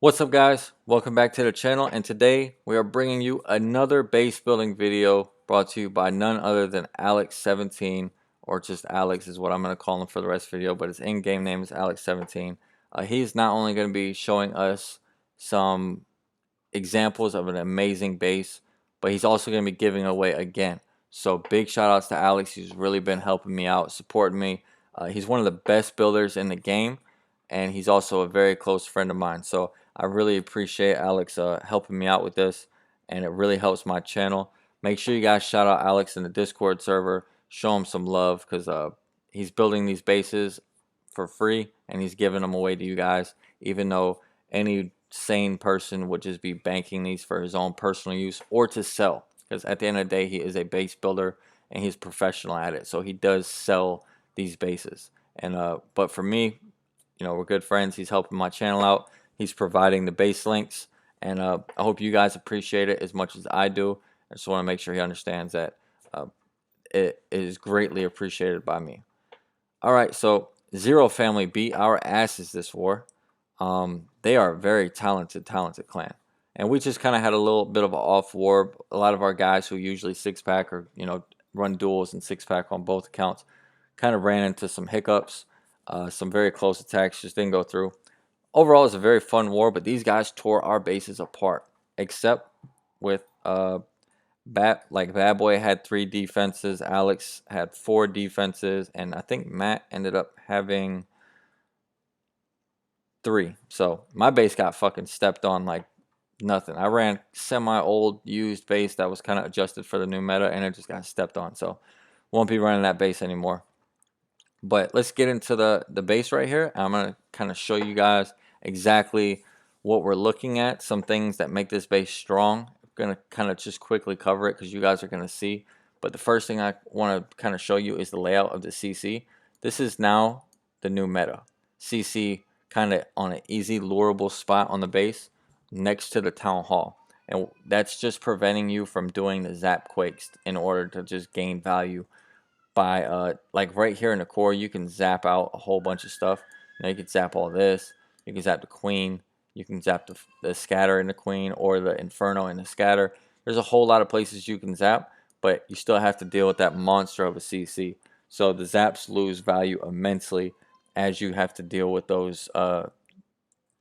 What's up, guys? Welcome back to the channel, and today we are bringing you another base building video brought to you by none other than Alex17, or just Alex is what I'm going to call him for the rest of the video, but his in-game name is Alex17. He's not only going to be showing us some examples of an amazing base, but he's also going to be giving away again. So big shout outs to Alex. He's really been helping me out, supporting me. He's one of the best builders in the game, and he's also a very close friend of mine. So I really appreciate Alex helping me out with this, and it really helps my channel. Make sure you guys shout out Alex in the Discord server. Show him some love because he's building these bases for free, and he's giving them away to you guys, even though any sane person would just be banking these for his own personal use or to sell, because at the end of the day he is a base builder and he's professional at it, so he does sell these bases. And but for me, we're good friends. He's helping my channel out, he's providing the base links, and I hope you guys appreciate it as much as I do. I just want to make sure he understands that it is greatly appreciated by me. Alright, so Zero Family beat our asses this war. They are a very talented clan. And we just kind of had a little bit of an off war. A lot of our guys who usually six-pack or, run duels and six-pack on both accounts kind of ran into some hiccups. Some very close attacks just didn't go through. Overall, it's a very fun war, but these guys tore our bases apart. Except with Bad Boy had 3 defenses, Alex had 4 defenses, and I think Matt ended up having 3. So my base got fucking stepped on like nothing. I ran semi-old used base that was kind of adjusted for the new meta, and it just got stepped on. So won't be running that base anymore. But let's get into the base right here. I'm going to kind of show you guys exactly what we're looking at, some things that make this base strong. I'm going to kind of just quickly cover it because you guys are going to see. But the first thing I want to kind of show you is the layout of the CC. This is now the new meta. CC kind of on an easy lureable spot on the base next to the town hall, and that's just preventing you from doing the zap quakes in order to just gain value by like right here in the core you can zap out a whole bunch of stuff. You can zap all this, you can zap the queen, you can zap the scatter in the queen or the inferno in the scatter. There's a whole lot of places you can zap, but you still have to deal with that monster of a CC. So the zaps lose value immensely as you have to deal with those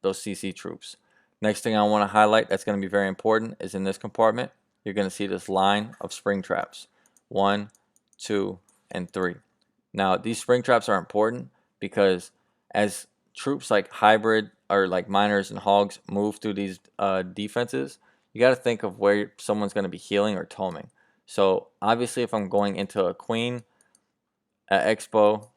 CC troops. Next thing I want to highlight that's going to be very important is in this compartment, you're going to see this line of spring traps. 1, 2, and 3. Now, these spring traps are important because as troops like hybrid or like miners and hogs move through these defenses, you got to think of where someone's going to be healing or toming. So obviously if I'm going into a queen, an expo,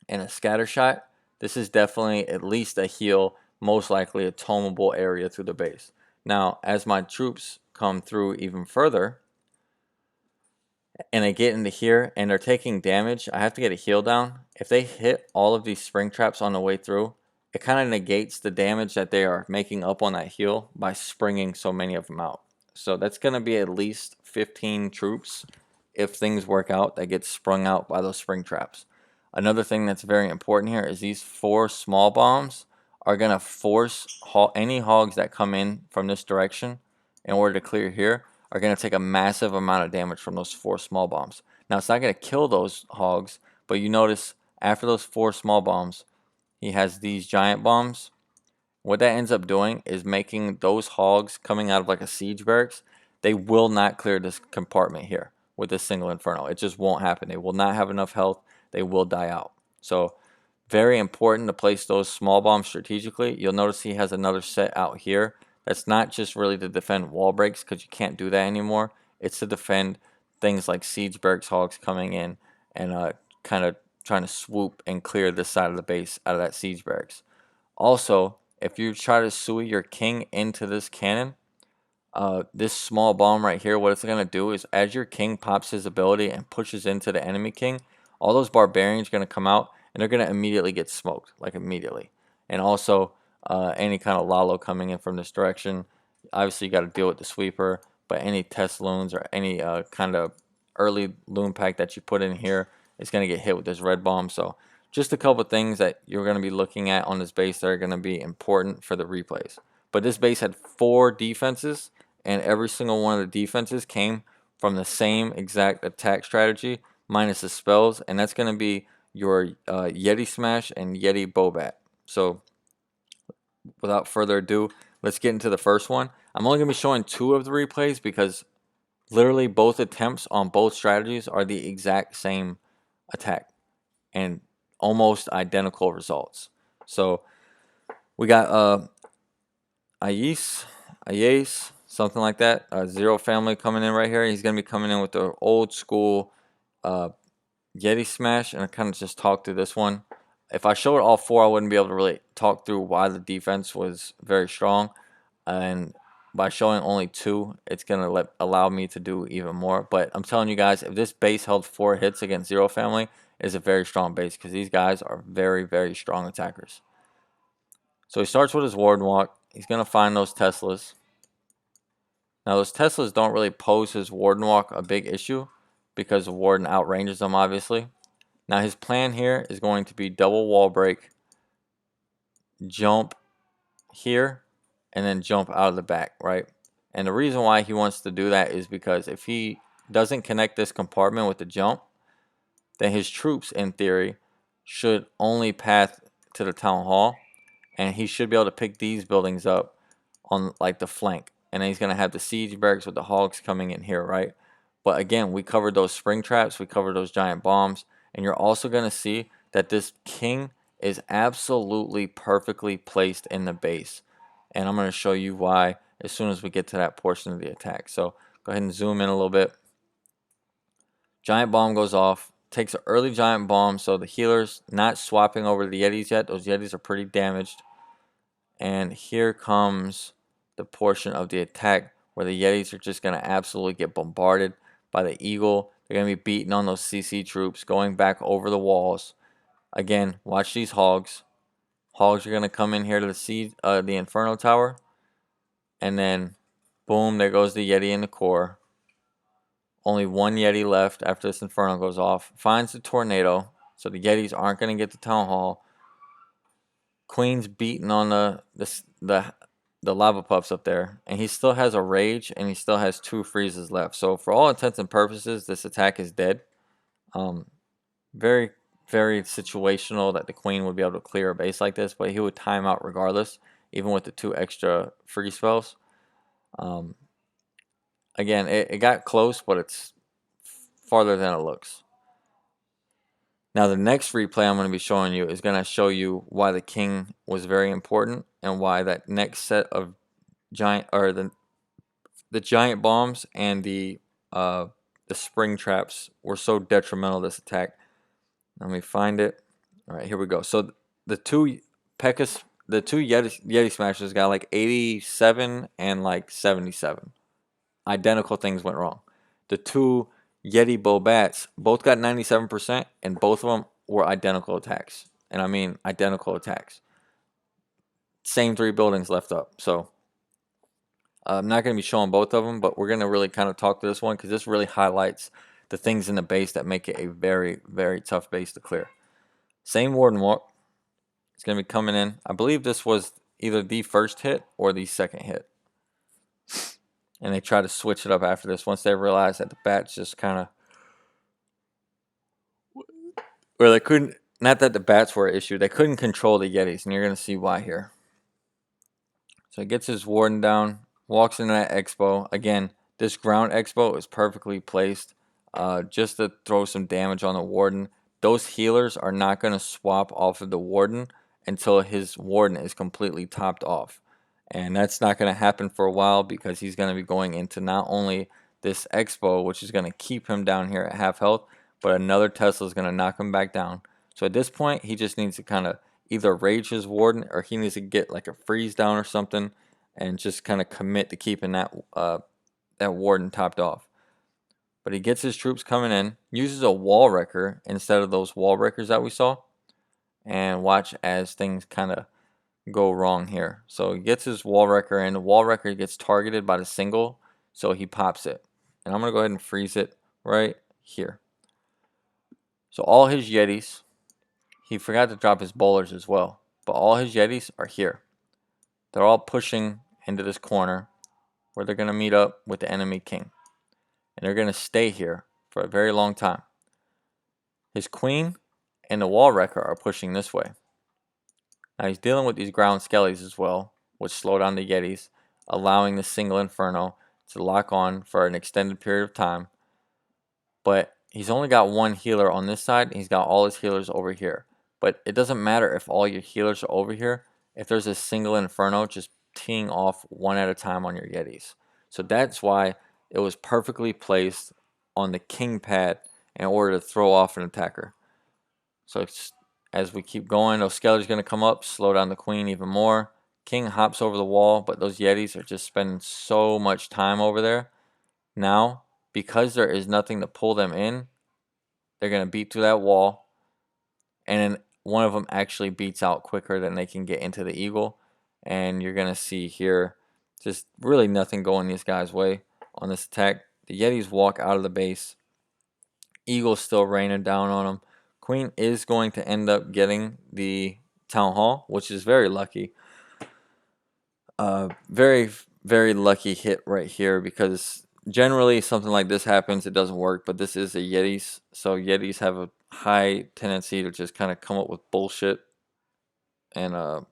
and a scatter shot, this is definitely at least a heal, most likely a tomable area through the base. Now, as my troops come through even further, and they get into here and they're taking damage, I have to get a heal down. If they hit all of these spring traps on the way through, it kind of negates the damage that they are making up on that heal by springing so many of them out. So that's going to be at least 15 troops, if things work out, that get sprung out by those spring traps. Another thing that's very important here is these 4 small bombs are going to force any hogs that come in from this direction in order to clear here are going to take a massive amount of damage from those 4 small bombs. Now, it's not going to kill those hogs, but you notice after those 4 small bombs, he has these giant bombs. What that ends up doing is making those hogs coming out of like a siege barracks, they will not clear this compartment here with this single inferno. It just won't happen. They will not have enough health. They will die out. So very important to place those small bombs strategically. You'll notice he has another set out here. That's not just really to defend wall breaks, because you can't do that anymore. It's to defend things like siege barracks hogs coming in and kind of trying to swoop and clear this side of the base out of that siege barracks. Also, if you try to sui your king into this cannon, this small bomb right here, what it's going to do is as your king pops his ability and pushes into the enemy king, all those barbarians are going to come out and they're going to immediately get smoked, like immediately. And also, any kind of Lalo coming in from this direction, obviously you got to deal with the sweeper, but any test loons or any kind of early loon pack that you put in here is going to get hit with this red bomb. So just a couple things that you're going to be looking at on this base that are going to be important for the replays. But this base had 4 defenses, and every single one of the defenses came from the same exact attack strategy minus the spells, and that's going to be your Yeti Smash and Yeti Bobat. So without further ado, let's get into the first one. I'm only going to be showing 2 of the replays because literally both attempts on both strategies are the exact same attack and almost identical results. So we got Ayes, something like that. Zero Family coming in right here. He's going to be coming in with the old school Yeti Smash, and I kind of just talk through this one. If I showed all 4, I wouldn't be able to really talk through why the defense was very strong. And by showing only 2, it's going to allow me to do even more. But I'm telling you guys, if this base held 4 hits against Zero Family, it's a very strong base because these guys are very, very strong attackers. So he starts with his Warden Walk. He's going to find those Teslas. Now, those Teslas don't really pose his Warden Walk a big issue because the Warden outranges them, obviously. Now, his plan here is going to be double wall break, jump here, and then jump out of the back, right? And the reason why he wants to do that is because if he doesn't connect this compartment with the jump, then his troops, in theory, should only path to the town hall, and he should be able to pick these buildings up on like the flank. And then he's going to have the siege barracks with the hogs coming in here, right? But again, we covered those spring traps, we covered those giant bombs, and you're also going to see that this king is absolutely perfectly placed in the base. And I'm going to show you why as soon as we get to that portion of the attack. So go ahead and zoom in a little bit. Giant bomb goes off. Takes an early giant bomb, so the healer's not swapping over to the Yetis yet. Those Yetis are pretty damaged. And here comes the portion of the attack where the Yetis are just going to absolutely get bombarded by the Eagle. They're going to be beating on those CC troops, going back over the walls. Again, watch these hogs. Hogs are going to come in here to the Inferno Tower. And then, boom, there goes the Yeti in the core. Only 1 Yeti left after this Inferno goes off. Finds the tornado, so the Yetis aren't going to get the Town Hall. Queen's beating on the lava pups up there, and he still has a rage, and he still has 2 freezes left. So for all intents and purposes, this attack is dead. Very, very situational that the Queen would be able to clear a base like this, but he would time out regardless, even with the 2 extra free spells. Again, it got close, but it's farther than it looks. Now, the next replay I'm going to be showing you is going to show you why the king was very important and why that next set of the giant bombs and the spring traps were so detrimental to this attack. Let me find it. All right, here we go. So the 2 Yeti Smashers got like 87 and like 77. Identical things went wrong. The 2 Yeti Bobats both got 97%, and both of them were identical attacks. And I mean identical attacks. Same 3 buildings left up. So I'm not going to be showing both of them, but we're going to really kind of talk to this one because this really highlights the things in the base that make it a very, very tough base to clear. Same Warden Walk. It's going to be coming in. I believe this was either the first hit or the second hit. And they try to switch it up after this once they realize that the bats just kind of... Or they couldn't... Not that the bats were an issue. They couldn't control the Yetis, and you're going to see why here. So he gets his Warden down, walks into that Expo. Again, this ground Expo is perfectly placed just to throw some damage on the Warden. Those healers are not going to swap off of the Warden until his Warden is completely topped off. And that's not going to happen for a while because he's going to be going into not only this Expo, which is going to keep him down here at half health, but another Tesla is going to knock him back down. So at this point, he just needs to kind of either rage his Warden or he needs to get like a freeze down or something and just kind of commit to keeping that Warden topped off. But he gets his troops coming in, uses a wall wrecker instead of those wall wreckers that we saw, and watch as things kind of go wrong here. So he gets his wall wrecker and the wall wrecker gets targeted by the single, so he pops it. And I'm going to go ahead and freeze it right here. So all his Yetis, he forgot to drop his bowlers as well. But all his Yetis are here. They're all pushing into this corner where they're going to meet up with the enemy king. And they're going to stay here for a very long time. His queen and the wall wrecker are pushing this way. Now he's dealing with these ground skellies as well, which slow down the Yetis, allowing the single Inferno to lock on for an extended period of time. But he's only got one healer on this side, and he's got all his healers over here. But it doesn't matter if all your healers are over here, if there's a single Inferno just teeing off one at a time on your Yetis. So that's why it was perfectly placed on the king pad in order to throw off an attacker. So as we keep going, those Skellies are going to come up, slow down the queen even more. King hops over the wall, but those Yetis are just spending so much time over there. Now, because there is nothing to pull them in, they're going to beat through that wall. And then one of them actually beats out quicker than they can get into the eagle. And you're going to see here just really nothing going this guy's way on this attack. The Yetis walk out of the base. Eagle's still raining down on them. Queen is going to end up getting the Town Hall, which is very lucky. Very, very lucky hit right here, because generally something like this happens, it doesn't work, but this is a Yetis, so Yetis have a high tendency to just kind of come up with bullshit, and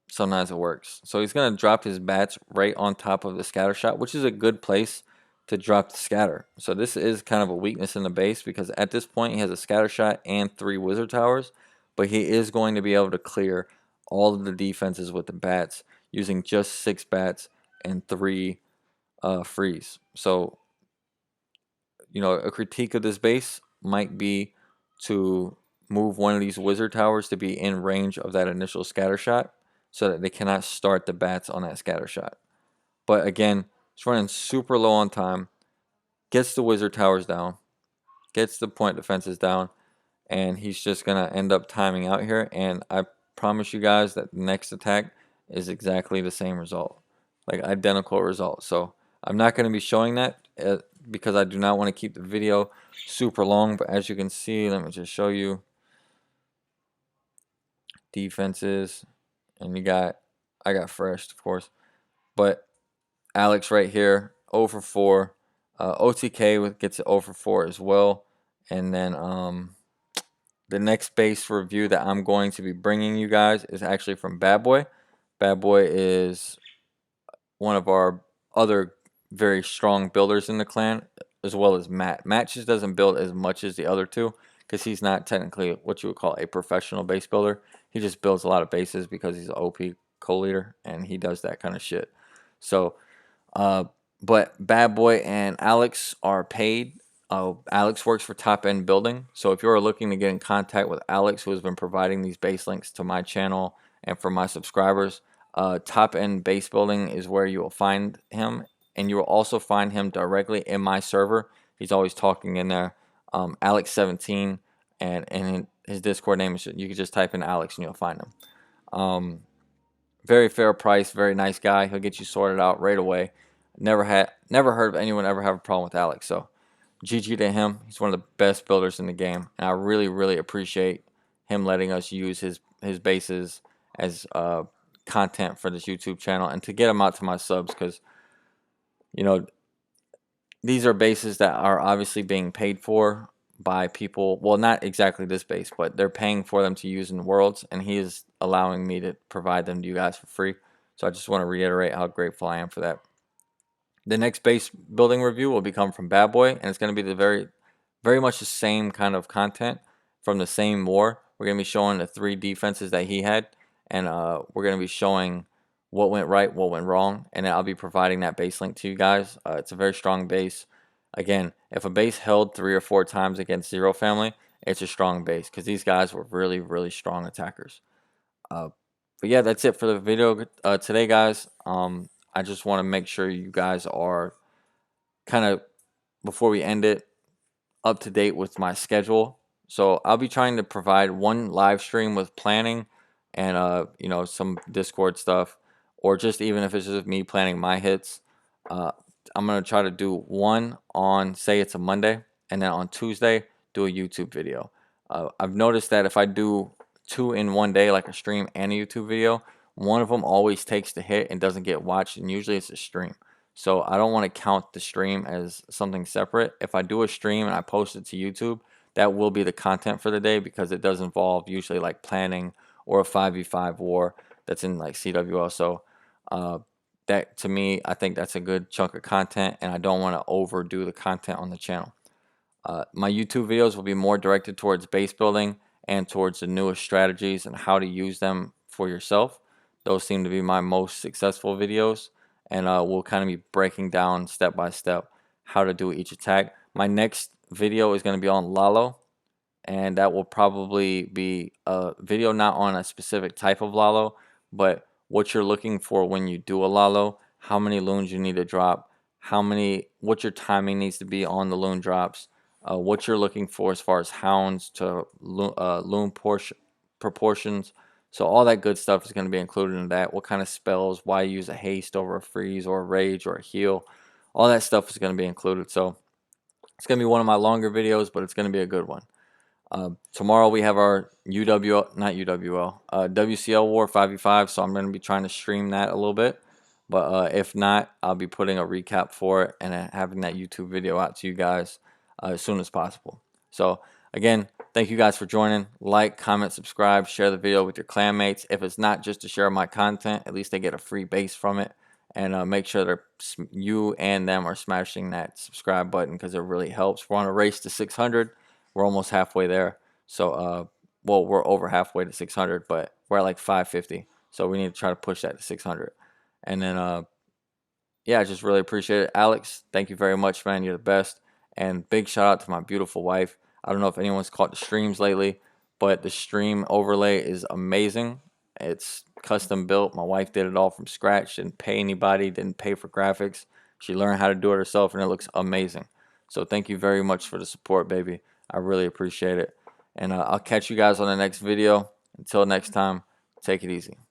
sometimes it works. So he's going to drop his bats right on top of the scatter shot, which is a good place to drop the scatter. So this is kind of a weakness in the base, because at this point he has a scatter shot and 3 wizard towers, but he is going to be able to clear all of the defenses with the bats using just 6 bats and 3 freeze. So, you know, a critique of this base might be to move one of these wizard towers to be in range of that initial scatter shot, so that they cannot start the bats on that scatter shot. But again, it's running super low on time, gets the wizard towers down, gets the point defenses down, and he's just going to end up timing out here. And I promise you guys that the next attack is exactly the same result, like identical result. So I'm not going to be showing that because I do not want to keep the video super long. But as you can see, let me just show you defenses. And I got fresh, of course, but Alex right here, 0 for 4. OTK gets it 0 for 4 as well. And then the next base review that I'm going to be bringing you guys is actually from Bad Boy. Bad Boy is one of our other very strong builders in the clan, as well as Matt. Matt just doesn't build as much as the other two, because he's not technically what you would call a professional base builder. He just builds a lot of bases because he's an OP co-leader, and he does that kind of shit. So, but Bad Boy and Alex are paid. Alex works for Top End Building. So if you're looking to get in contact with Alex, who has been providing these base links to my channel and for my subscribers, Top End Base Building is where you will find him. And you will also find him directly in my server. He's always talking in there. Alex17, and his Discord name is, you can just type in Alex and you'll find him. Very fair price, very nice guy. He'll get you sorted out right away. Never heard of anyone ever have a problem with Alex. So GG to him. He's one of the best builders in the game, and I really, really appreciate him letting us use his bases as content for this YouTube channel, and to get them out to my subs, because, you know, these are bases that are obviously being paid for by people. Well, not exactly this base, but they're paying for them to use in Worlds, and he is allowing me to provide them to you guys for free. So I just want to reiterate how grateful I am for that. The next base building review will become from Bad Boy, and it's going to be the very much the same kind of content from the same war. We're going to be showing the 3 defenses that he had, and we're going to be showing what went right, what went wrong, and then I'll be providing that base link to you guys. It's a very strong base. Again, if a base held 3 or 4 times against Zero Family, it's a strong base, because these guys were really, really strong attackers. But yeah, that's it for the video today, guys. I just want to make sure you guys are kind of, before we end it, up to date with my schedule. So I'll be trying to provide one live stream with planning and you know, some Discord stuff, or just even if it's just me planning my hits. I'm gonna try to do one on, say it's a Monday, and then on Tuesday do a YouTube video. I've noticed that if I do two in one day, like a stream and a YouTube video, one of them always takes the hit and doesn't get watched, and usually it's a stream. So I don't want to count the stream as something separate. If I do a stream and I post it to YouTube, that will be the content for the day, because it does involve usually like planning or a 5v5 war that's in like CWL. So that, to me, I think that's a good chunk of content, and I don't want to overdo the content on the channel. My YouTube videos will be more directed towards base building and towards the newest strategies and how to use them for yourself. Those seem to be my most successful videos, and we'll kind of be breaking down step by step how to do each attack. My next video is going to be on Lalo, and that will probably be a video not on a specific type of Lalo, but what you're looking for when you do a Lalo, how many loons you need to drop, what your timing needs to be on the loon drops, what you're looking for as far as hounds to loon proportions. So all that good stuff is going to be included in that. What kind of spells, why use a haste over a freeze or a rage or a heal. All that stuff is going to be included. So it's going to be one of my longer videos, but it's going to be a good one. Tomorrow we have our WCL War 5v5, so I'm going to be trying to stream that a little bit. But if not, I'll be putting a recap for it and having that YouTube video out to you guys as soon as possible. So again, thank you guys for joining. Like, comment, subscribe, share the video with your clanmates. If it's not just to share my content, at least they get a free base from it. And make sure you and them are smashing that subscribe button, because it really helps. We're on a race to 600. We're almost halfway there. So, well, we're over halfway to 600, but we're at like 550. So we need to try to push that to 600. And then, yeah, I just really appreciate it. Alex, thank you very much, man. You're the best. And big shout out to my beautiful wife. I don't know if anyone's caught the streams lately, but the stream overlay is amazing. It's custom built. My wife did it all from scratch. Didn't pay anybody. Didn't pay for graphics. She learned how to do it herself, and it looks amazing. So thank you very much for the support, baby. I really appreciate it. And I'll catch you guys on the next video. Until next time, take it easy.